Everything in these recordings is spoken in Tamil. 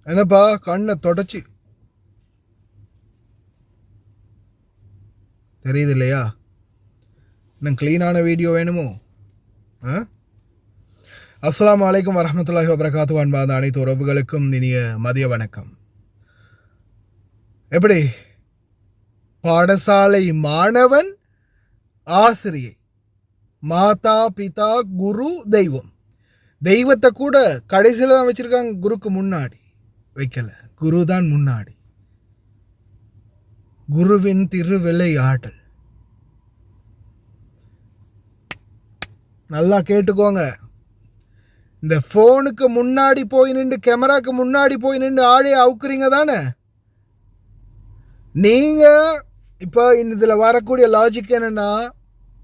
என்னப்பா கண்ணை தொடச்சி தெரியுது இல்லையா? இன்னும் க்ளீனான வீடியோ வேணுமோ? அஸ்ஸலாமு அலைக்கும் வரஹ்மத்துல்லாஹி வபரகாத்து. அன்பார்ந்த அனைத்து உறவுகளுக்கும் இனிய மதிய வணக்கம். எப்படி பாடசாலை மாணவன், ஆசிரியை, மாதா பிதா குரு தெய்வம். தெய்வத்தை கூட கடைசியில் தான் வச்சிருக்காங்க, குருக்கு முன்னாடி வைக்கல. குரு தான் முன்னாடி. குருவின் திருவிளையாடல். நல்லா கேட்டுக்கோங்க. இந்த ஃபோனுக்கு முன்னாடி போய் நின்று, கேமராக்கு முன்னாடி போய் நின்று ஆழைய அவுக்குறீங்க தானே நீங்க. இப்போ இதில் வரக்கூடிய லாஜிக் என்னன்னா,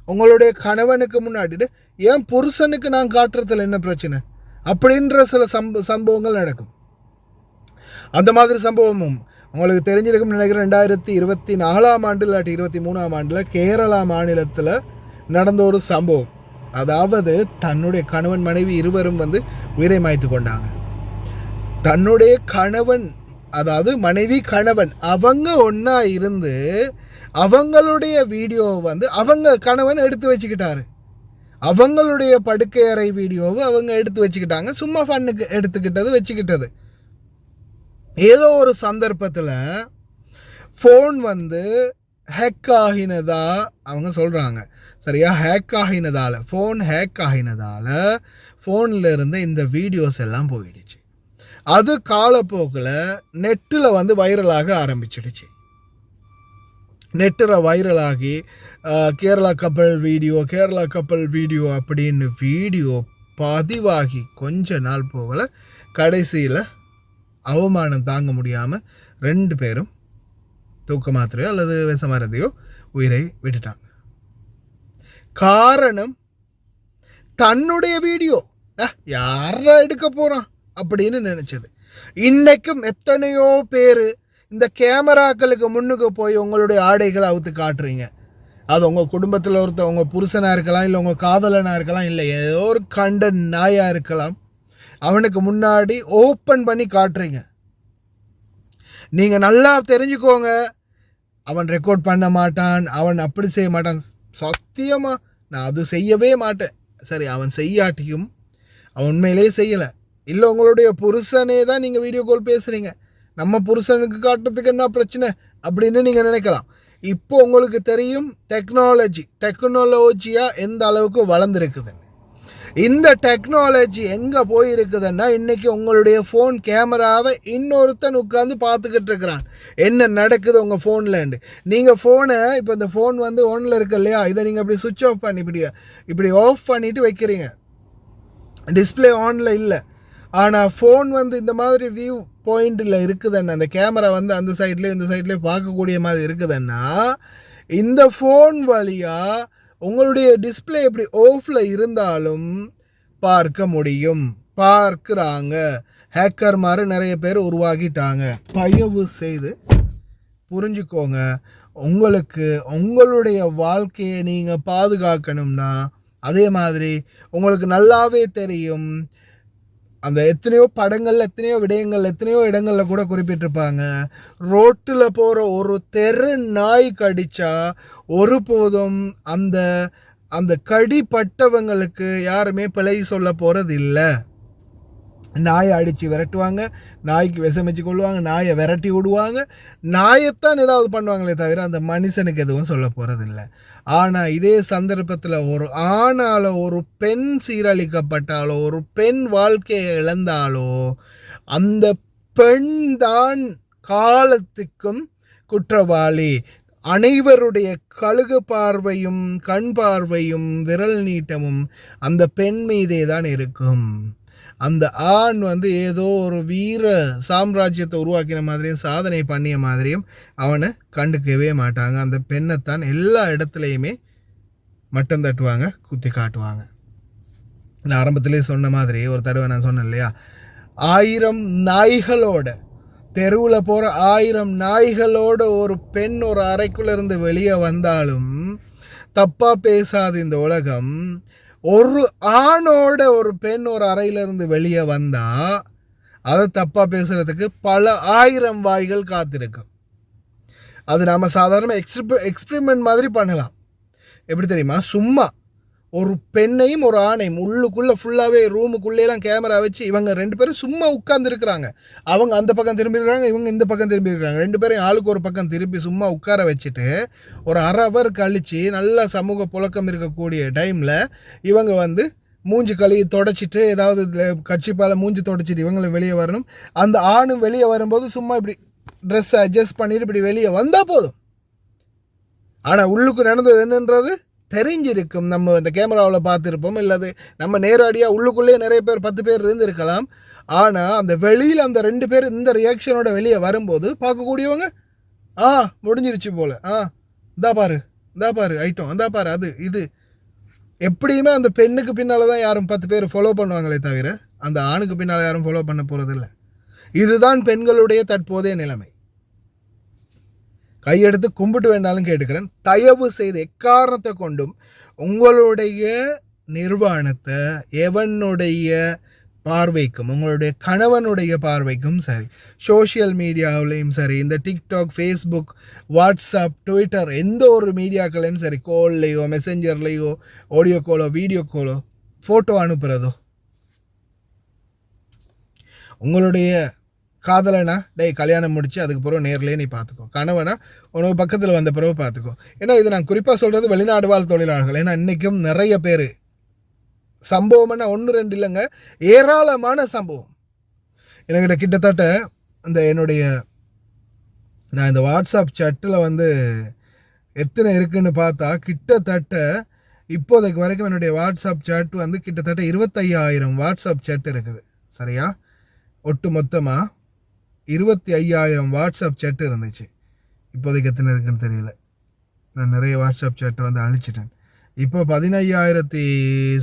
உங்களுடைய கணவனுக்கு முன்னாடி ஏன் புருஷனுக்கு நான் காட்டுறதுல என்ன பிரச்சனை அப்படின்ற சில சம்பவங்கள் நடக்கும். அந்த மாதிரி சம்பவமும் உங்களுக்கு தெரிஞ்சிருக்கும் நினைக்கிறேன். 2024 இல்லாட்டி 23 கேரளா மாநிலத்தில் நடந்த ஒரு சம்பவம். அதாவது தன்னுடைய கணவன் மனைவி இருவரும் உயிரை மாய்த்து கொண்டாங்க. தன்னுடைய கணவன், அதாவது மனைவி கணவன், அவங்க ஒன்றா இருந்து அவங்களுடைய வீடியோவை அவங்க கணவன் எடுத்து வச்சுக்கிட்டாரு. அவங்களுடைய படுக்கை அறை வீடியோவை அவங்க எடுத்து வச்சுக்கிட்டாங்க. சும்மா ஃபன்னுக்கு எடுத்துக்கிட்டது, வச்சுக்கிட்டது. ஏதோ ஒரு சந்தர்ப்பத்தில் ஃபோன் ஹேக் ஆகினதா அவங்க சொல்கிறாங்க. சரியா? ஃபோன் ஹேக் ஆகினதால் ஃபோனில் இருந்த இந்த வீடியோஸ் எல்லாம் போயிடுச்சு. அது காலப்போக்கில் நெட்டில் வைரலாக ஆரம்பிச்சிடுச்சு. நெட்டில் வைரலாகி கேரளா கப்பல் வீடியோ அப்படின்னு வீடியோ பதிவாகி கொஞ்ச நாள் போகல, கடைசியில் அவமானம் தாங்க முடியாமல் 2 பேரும் தூக்க மாத்திரையோ அல்லது விஷமருந்தையோ உயிரை விட்டுட்டாங்க. காரணம், தன்னுடைய வீடியோ யாரா எடுக்க போகிறான் அப்படின்னு நினச்சது. இன்றைக்கும் எத்தனையோ பேர் இந்த கேமராக்களுக்கு முன்னுக்கு போய் உங்களுடைய ஆடைகளை அவுத்து காட்டுறீங்க. அது உங்கள் குடும்பத்தில் ஒருத்தர், உங்கள் புருஷனாக இருக்கலாம், இல்லை உங்கள் காதலனாக இருக்கலாம், இல்லை ஏதோ ஒரு கண்ட நாயாக இருக்கலாம். அவனுக்கு முன்னாடி ஓப்பன் பண்ணி காட்டுறீங்க. நீங்கள் நல்லா தெரிஞ்சுக்கோங்க, அவன் ரெக்கார்ட் பண்ண மாட்டான், அவன் அப்படி செய்ய மாட்டான். சத்தியமாக நான் அது செய்யவே மாட்டேன். சரி, அவன் செய்யாட்டியும் அவன் உண்மையிலே செய்யலை. இல்லை உங்களுடைய புருஷனே தான் நீங்கள் வீடியோ கால் பேசுகிறீங்க, நம்ம புருஷனுக்கு காட்டுறதுக்கு என்ன பிரச்சனை அப்படின்னு நீங்கள் நினைக்கலாம். இப்போ உங்களுக்கு தெரியும் டெக்னாலஜியாக எந்த அளவுக்கு வளர்ந்துருக்குதுன்னு. இந்த டெக்னாலஜி எங்கே போயிருக்குதுன்னா, இன்றைக்கி உங்களுடைய ஃபோன் கேமராவை இன்னொருத்தன் உட்காந்து பார்த்துக்கிட்டு இருக்கிறான், என்ன நடக்குது உங்கள் ஃபோன்லேண்டு. நீங்கள் ஃபோனை இப்போ இந்த ஃபோன் ஒன்னில் இருக்கு இல்லையா, இதை நீங்கள் இப்படி சுவிட்ச் ஆஃப் பண்ணி இப்படி ஆஃப் பண்ணிவிட்டு வைக்கிறீங்க. டிஸ்பிளே ஆனில் இல்லை, ஆனால் ஃபோன் இந்த மாதிரி வியூ பாயிண்டில் இருக்குதுன்னா, அந்த கேமரா அந்த சைட்லேயே இந்த சைட்லேயே பார்க்கக்கூடிய மாதிரி இருக்குதுன்னா, இந்த ஃபோன் வழியாக உங்களுடைய டிஸ்பிளே எப்படி ஆஃபில் இருந்தாலும் பார்க்க முடியும். பார்க்குறாங்க. ஹேக்கர் மாதிரி நிறைய பேர் உருவாக்கிட்டாங்க. தயவு செய்து புரிஞ்சுக்கோங்க. உங்களுக்கு உங்களுடைய வாழ்க்கையை நீங்கள் பாதுகாக்கணும்னா, அதே மாதிரி உங்களுக்கு நல்லாவே தெரியும், அந்த எத்தனையோ படங்கள், எத்தனையோ விடயங்கள், எத்தனையோ இடங்களில் கூட குறிப்பிட்டிருப்பாங்க, ரோட்டில் போகிற ஒரு தெரு நாய் கடித்தா ஒருபோதும் அந்த அந்த கடிப்பட்டவங்களுக்கு யாருமே பிழை சொல்ல போகிறது இல்லை. நாயை அடித்து விரட்டுவாங்க, நாய்க்கு விஷமிச்சு கொள்வாங்க, நாயை விரட்டி விடுவாங்க, நாயைத்தான் ஏதாவது பண்ணுவாங்களே தவிர அந்த மனுஷனுக்கு எதுவும் சொல்ல போகிறதில்ல. ஆனால் இதே சந்தர்ப்பத்தில் ஒரு ஆணாலோ, ஒரு பெண் சீரழிக்கப்பட்டாலோ, ஒரு பெண் வாழ்க்கையை இழந்தாலோ, அந்த பெண் தான் காலத்துக்கும் குற்றவாளி. அனைவருடைய கழுகு பார்வையும் கண் பார்வையும் விரல் நீட்டமும் அந்த பெண் மீதே தான் இருக்கும். அந்த ஆண் ஏதோ ஒரு வீர சாம்ராஜ்யத்தை உருவாக்கின மாதிரியும் சாதனை பண்ணிய மாதிரியும் அவனை கண்டுக்கவே மாட்டாங்க. அந்த பெண்ணைத்தான் எல்லா இடத்துலையுமே மட்டம் தட்டுவாங்க, குத்தி காட்டுவாங்க. நான் ஆரம்பத்திலே சொன்ன மாதிரி ஒரு தடவை நான் சொன்னேன் இல்லையா, 1000 நாய்களோட, தெருவில் போகிற 1000 நாய்களோட ஒரு பெண் ஒரு அறைக்குள்ளே இருந்து வெளியே வந்தாலும் தப்பாக பேசாது இந்த உலகம். ஒரு ஆணோட ஒரு பெண் ஒரு அறையிலிருந்து வெளியே வந்தால் அதை தப்பாக பேசுகிறதுக்கு பல ஆயிரம் வாய்கள் காத்திருக்கும். அது நாம் சாதாரண எக்ஸ்பிரிமெண்ட் மாதிரி பண்ணலாம். எப்படி தெரியுமா, சும்மா ஒரு பெண்ணையும் ஒரு ஆணையும் உள்ளுக்குள்ளே ஃபுல்லாகவே ரூமுக்குள்ளேலாம் கேமரா வச்சு இவங்க 2 பேரும் சும்மா உட்காந்துருக்குறாங்க. அவங்க அந்த பக்கம் திரும்பிடுறாங்க, இவங்க இந்த பக்கம் திரும்பிடுறாங்க. 2 பேரும் ஆளுக்கு ஒரு பக்கம் திருப்பி சும்மா உட்கார வச்சுட்டு ஒரு அரை அவர் கழித்து நல்லா சமூக புழக்கம் இருக்கக்கூடிய டைமில் இவங்க வந்து மூஞ்சி கழுவி தொடச்சிட்டு ஏதாவது கட்சிப்பால் மூஞ்சி தொடச்சிட்டு இவங்களும் வெளியே வரணும். அந்த ஆணும் வெளியே வரும்போது சும்மா இப்படி ட்ரெஸ்ஸை அட்ஜஸ்ட் பண்ணிட்டு இப்படி வெளியே வந்தால் போதும். ஆனால் உள்ளுக்கு நடந்தது என்னன்றது தெரிஞ்சிருக்கும். நம்ம இந்த கேமராவில் பார்த்துருப்போம், இல்லாது நம்ம நேரடியாக உள்ளுக்குள்ளேயே நிறைய பேர் 10 பேர் இருந்திருக்கலாம். ஆனால் அந்த வெளியில் அந்த 2 பேர் இந்த ரியாக்ஷனோட வெளியே வரும்போது பார்க்கக்கூடியவங்க முடிஞ்சிருச்சு போல், இந்தா பாரு ஐட்டம், இந்தா பாரு அது இது. எப்படியுமே அந்த பெண்ணுக்கு பின்னால் தான் யாரும் 10 பேர் ஃபாலோ பண்ணுவாங்களே தவிர அந்த ஆணுக்கு பின்னால் யாரும் ஃபாலோ பண்ண போகிறதில்ல. இதுதான் பெண்களுடைய தற்போதைய நிலைமை. கையெடுத்து கும்பிட்டு வேண்டாலும் கேட்டுக்கிறேன், தயவு செய்து எக்காரணத்தை கொண்டும் உங்களுடைய நிர்வாணத்தை எவனுடைய பார்வைக்கும் உங்களுடைய கணவனுடைய பார்வைக்கும் சரி, சோஷியல் மீடியாவிலையும் சரி, இந்த டிக்டாக், ஃபேஸ்புக், வாட்ஸ்அப், ட்விட்டர், எந்த ஒரு மீடியாக்களையும் சரி, கால்லையோ மெசஞ்சர்லேயோ ஆடியோ காலோ வீடியோ காலோ ஃபோட்டோ அனுப்புகிறதோ உங்களுடைய காதலனா கல்யாணம் முடித்து அதுக்கு பிறகு நேர்லேயே நீ பார்த்துக்கோ, கணவனா உனக்கு பக்கத்தில் வந்த பிறகு பார்த்துக்கோ. ஏன்னா இது நான் குறிப்பாக சொல்கிறது வெளிநாடு வாழ் தொழிலாளர்கள். ஏன்னா இன்றைக்கும் நிறைய பேர் சம்பவம்னா 1-2 இல்லைங்க, ஏராளமான சம்பவம். என்கிட்ட கிட்டத்தட்ட நான் இந்த வாட்ஸ்அப் சேட்டில் வந்து எத்தனை இருக்குன்னு பார்த்தா கிட்டத்தட்ட இப்போதைக்கு வரைக்கும் என்னுடைய வாட்ஸ்அப் சேட் வந்து கிட்டத்தட்ட 25,000 வாட்ஸ்அப் சேட் இருக்குது. சரியா, ஒட்டு மொத்தமாக 25,000 வாட்ஸ்அப் சேட்டு இருந்துச்சு. இப்போதைக்கு எத்தனை இருக்குன்னு தெரியல, நான் நிறைய வாட்ஸ்அப் சேட்டை வந்து அழிச்சிட்டேன். இப்போ 15,000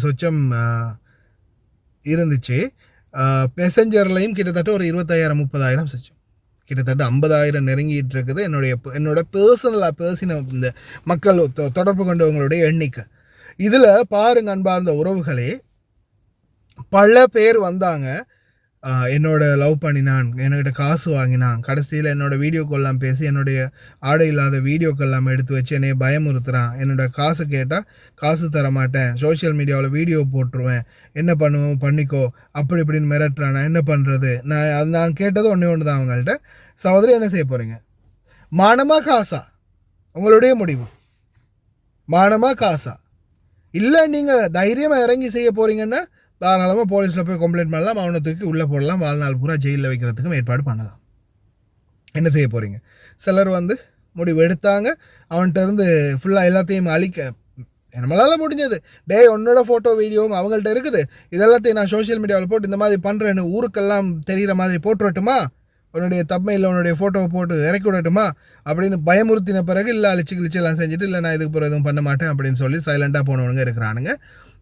சொச்சம் இருந்துச்சு. மெசஞ்சர்லையும் கிட்டத்தட்ட ஒரு 25,000-30,000 சொச்சம், கிட்டத்தட்ட 50,000 நெருங்கிட்டு இருக்குது. என்னோட பர்சனல் இந்த மக்கள் தொடர்பு கொண்டவங்களுடைய எண்ணிக்கை. இதில் பாருங்க அன்பார்ந்த உறவுகளே, பல பேர் வந்தாங்க, என்னோட லவ் பண்ணினான், என்கிட்ட காசு வாங்கினான், கடைசியில் என்னோடய வீடியோக்கெல்லாம் பேசி என்னுடைய ஆடை இல்லாத வீடியோக்கெல்லாம் எடுத்து வச்சு என்னை பயமுறுத்துகிறான், என்னோட காசு கேட்டால் காசு தர மாட்டேன், சோஷியல் மீடியாவில் வீடியோ போட்டுருவேன், என்ன பண்ணுவோம் பண்ணிக்கோ, அப்படி இப்படின்னு மிரட்டுறான். நான் என்ன பண்ணுறது? நான் கேட்டது ஒன்று தான் அவங்கள்ட்ட, சகோதரி என்ன செய்ய போகிறீங்க? மானமா காசா? உங்களுடைய முடிவு. மானமா காசா? இல்லை நீங்கள் தைரியமாக இறங்கி செய்ய போகிறீங்கன்னா தாராளமாக போலீஸில் போய் கம்ப்ளைண்ட் பண்ணலாம், அவனை தூக்கி உள்ளே போடலாம், வாழ்நாள் பூரா ஜெயிலில் வைக்கிறதுக்கும் ஏற்பாடு பண்ணலாம். என்ன செய்ய போகிறீங்க? சிலர் வந்து முடிவு எடுத்தாங்க, அவன்கிட்ட இருந்து ஃபுல்லாக எல்லாத்தையும் அழிக்க நம்மளால் முடிஞ்சது. உன்னோட ஃபோட்டோ வீடியோவும் அவங்கள்ட்ட இருக்குது, இதெல்லாத்தையும் நான் சோஷியல் மீடியாவில் போட்டு இந்த மாதிரி பண்ணுறேன்னு ஊருக்கெல்லாம் தெரிகிற மாதிரி போட்டுறட்டுமா, உன்னுடைய தம்மையில் உன்னுடைய ஃபோட்டோவை போட்டு இறக்கி விடட்டுமா அப்படின்னு பயமுறுத்தின பிறகு இல்லை அழிச்சு எல்லாம் செஞ்சுட்டு இல்லை நான் இதுக்கு பிறகு எதுவும் பண்ண மாட்டேன் அப்படின்னு சொல்லி சைலண்ட்டாக போனவனுங்க இருக்கிறானுங்க.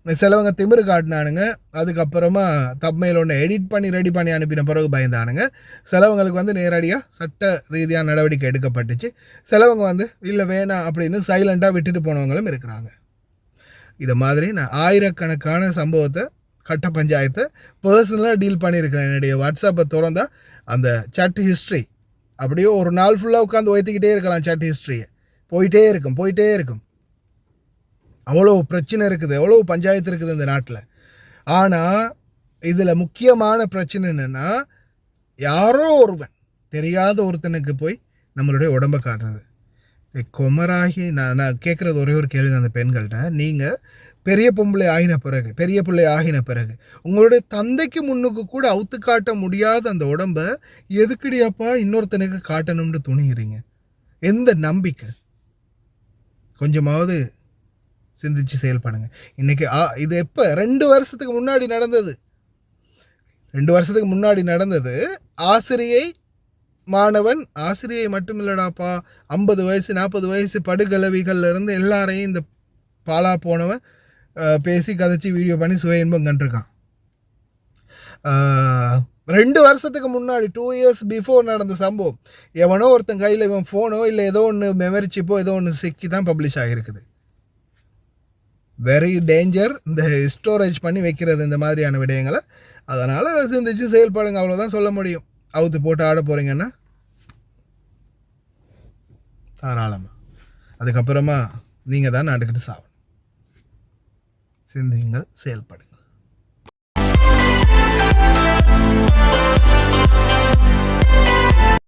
சிலவங்க திமிரு காட்டினானுங்க, அதுக்கப்புறமா தம்மையில் ஒன்று எடிட் பண்ணி ரெடி பண்ணி அனுப்பின பிறகு பயந்தானுங்க. சிலவங்களுக்கு வந்து நேரடியாக சட்ட ரீதியாக நடவடிக்கை எடுக்கப்பட்டுச்சு. சிலவங்க வந்து இல்லை வேணாம் அப்படின்னு சைலண்ட்டாக விட்டுட்டு போனவங்களும் இருக்கிறாங்க. இதை மாதிரி நான் ஆயிரக்கணக்கான சம்பவத்தை கட்ட பஞ்சாயத்தை பர்சனலாக டீல் பண்ணியிருக்கிறேன். என்னுடைய வாட்ஸ்அப்பை திறந்தா அந்த சாட் ஹிஸ்ட்ரி அப்படியே ஒரு நாள் ஃபுல்லாக உட்காந்து வைத்துக்கிட்டே இருக்கலாம். சாட் ஹிஸ்ட்ரியை போயிட்டே இருக்கும். அவ்வளோ பிரச்சனை இருக்குது, எவ்வளோ பஞ்சாயத்து இருக்குது இந்த நாட்டில். ஆனால் இதில் முக்கியமான பிரச்சனை என்னென்னா, யாரோ ஒருவன் தெரியாத ஒருத்தனுக்கு போய் நம்மளுடைய உடம்பை காட்டுறது. கொமராகி நான் கேட்குறது ஒரே ஒரு கேள்வி அந்த பெண்கள்கிட்ட, நீங்கள் பெரிய பிள்ளை ஆகின பிறகு உங்களுடைய தந்தைக்கு முன்னுக்கு கூட அவுத்து காட்ட முடியாத அந்த உடம்பை எதுக்கடியாப்பா இன்னொருத்தனுக்கு காட்டணும்னு துணிகிறீங்க? எந்த நம்பிக்கை? கொஞ்சமாவது சிந்திச்சு செயல்படுங்க. இன்றைக்கி இது எப்போ 2 வருஷத்துக்கு முன்னாடி நடந்தது. 2 வருஷத்துக்கு முன்னாடி நடந்தது. ஆசிரியை மட்டும் இல்லடாப்பா, 50 வயசு 40 வயசு படுகலவிகள்ல இருந்து எல்லாரையும் இந்த பாலா போனவன் பேசி கதைச்சி வீடியோ பண்ணி சுய இன்பம் கண்டிருக்கான். 2 வருஷத்துக்கு முன்னாடி 2 இயர்ஸ் பிஃபோர் நடந்த சம்பவம். எவனோ ஒருத்தன் கையில் இவன் ஃபோனோ இல்லை ஏதோ ஒன்று மெமரி சிப்போ ஏதோ ஒன்று சிக்கி தான் பப்ளிஷ் ஆகியிருக்குது. வெரி டேஞ்சர் இந்த ஸ்டோரேஜ் பண்ணி வைக்கிறது இந்த மாதிரியான விடயங்களை. அதனால் சிந்திச்சு செயல்படுங்க, அவ்வளோதான் சொல்ல முடியும். அவுத்து போட்டு ஆட போகிறீங்கன்னா தாராளமாக. அதுக்கப்புறமா நீங்கள் தான் நாட்டுக்கிட்டு சாவணும். சிந்திங்கள், செயல்படுங்க.